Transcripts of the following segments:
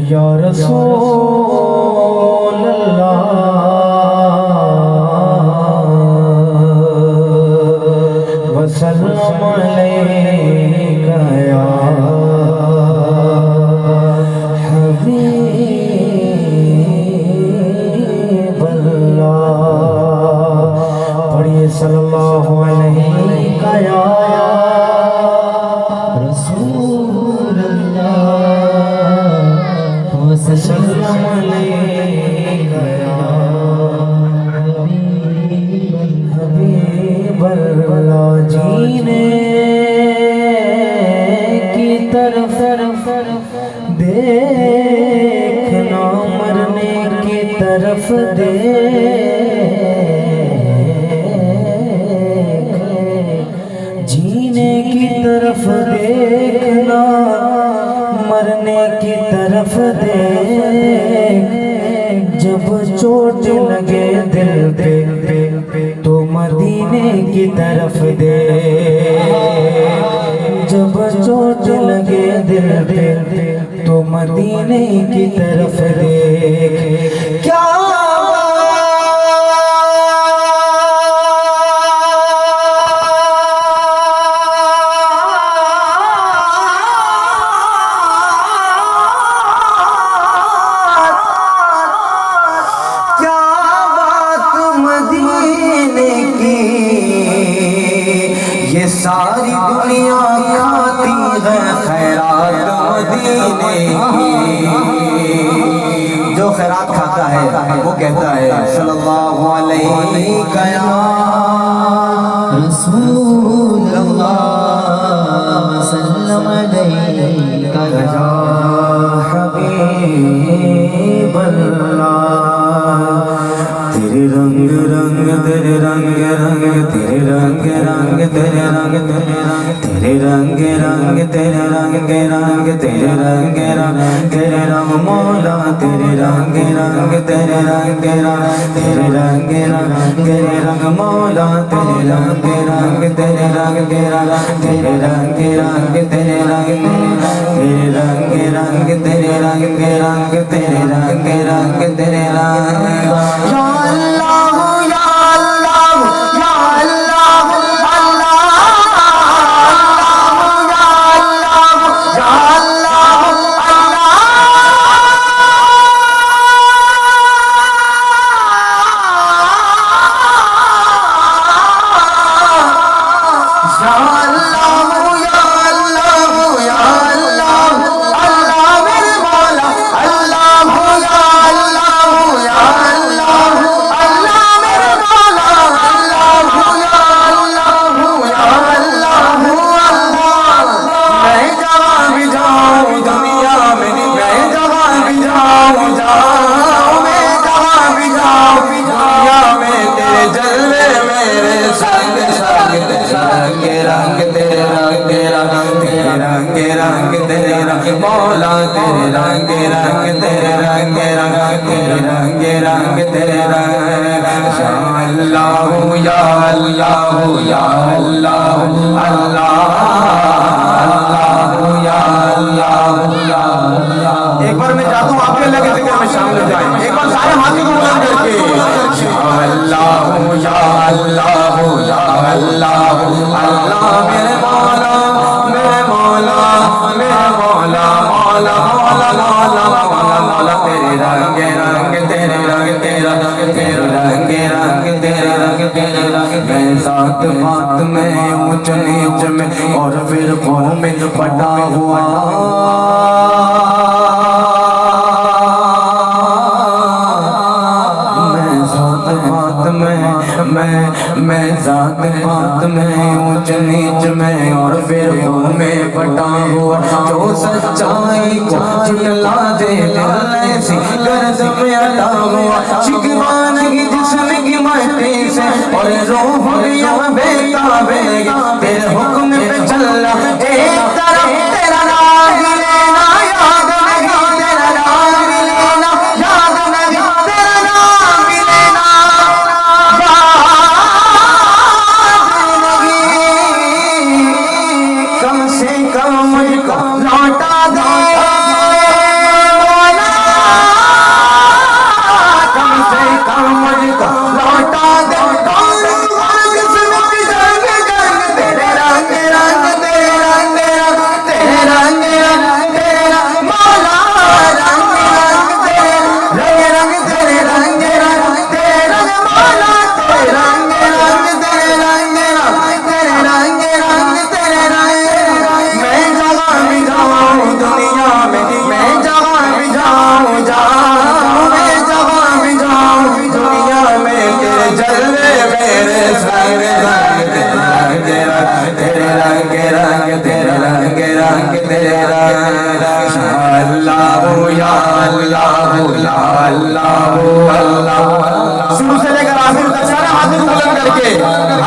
یا رسول اللہ وسلم علیک یا حبیب اللہ، پڑھیے صلی اللہ علیہ یا رسول اللہ وسلم علیک یا حبیب اللہ، جینے کی طرف دیکھنا، مرنے کی طرف جینے کی طرف دیکھنا، مرنے کی طرف دیکھ، جب چوٹ لگے دل پہ تو مدینے کی طرف دیکھ، جب چوٹ لگے دل پہ تو مدینے کی طرف دیکھ۔ کیا یہ ساری دنیا کھاتی ہے خیرات مدینے کی، جو خیرات کھاتا ہے وہ کہتا ہے صلی اللہ علیہ یا رسول اللہ وسلم علیہ یا حبیب اللہ، تیرے رنگ رنگ تیرے رنگ رنگ تیرے رنگ رنگ تیرے رنگ تیرے رنگ رنگ تیرے رنگ رنگ تیرے رنگ رنگ تیرے رنگ مولا، تیرے رنگ رنگ تیرے رنگ رنگ تیرے رنگ رنگ تیرے رنگ مولا، تیرے رنگ رنگ تیرے رنگ رنگ تیرے رنگ رنگ تیرے رنگ تیرے رنگ رنگ تیرے رنگ رنگ تیرے رنگ رنگ تیرے رنگ، یا اللہ یا اللہ یا اللہ مولا، تیرے رنگ رنگ تیرے رنگ رنگ تیرے رنگ رنگ تیرے رنگ، یا اللہ یا اللہ یا اللہ اللہ یا اللہ یا اللہ۔ ایک بار میں چاہتا ہوں آپ کے لگے ذکر میں شامل ہو جائیں، ایک بار سارے ہاتھوں کو بلند کر کے یا اللہ یا اللہ یا اللہ اللہ، میرے مولا میرے مولا میرے مولا مولا مولا مولا مولا مولا، تیرے رنگ رنگ تیرے رنگ تیرے رنگ تیرے رنگ رنگ تیرے رنگ تیرے رنگ، میں ذات بات میں اونچ نیچ میں اور فرقوں میں بٹا ہوا، میں ذات بات میں اونچ نیچ میں اور فرقوں میں بٹا ہوا، جو سچائی کو جھٹلا دے دل ایسی گرد میں اٹا ہوا، شکوہ نہیں جسم کی مٹی سے اور روح بھی بےتاب ہے، تیرے حکم پہ چلنا ایک طرف تیرا راگ لینا یاد نہیں، تیرا راگ لینا یاد نہیں، تیرا راگ لینا یاد نہیں،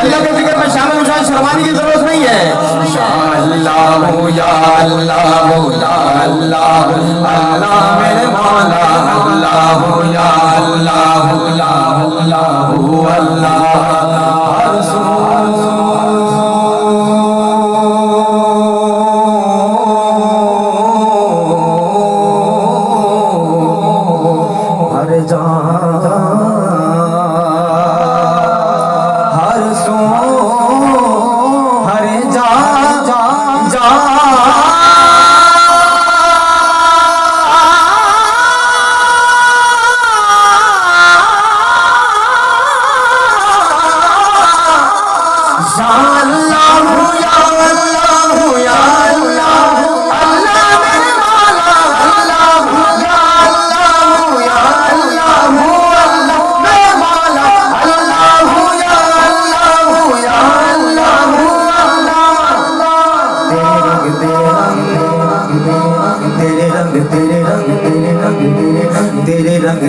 اللہ کے ذکر میں شامل مشاہد شرمانے کی ضرورت نہیں ہے. یا اللہ یا اللہ یا اللہ اللہ میرے مولا اللہ یا اللہ یا اللہ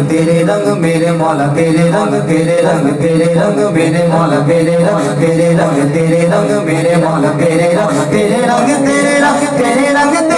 تیرے رنگ میرے مولا تیرے رنگ میرے مولا تیرے رنگ میرے مولا تیرے رنگ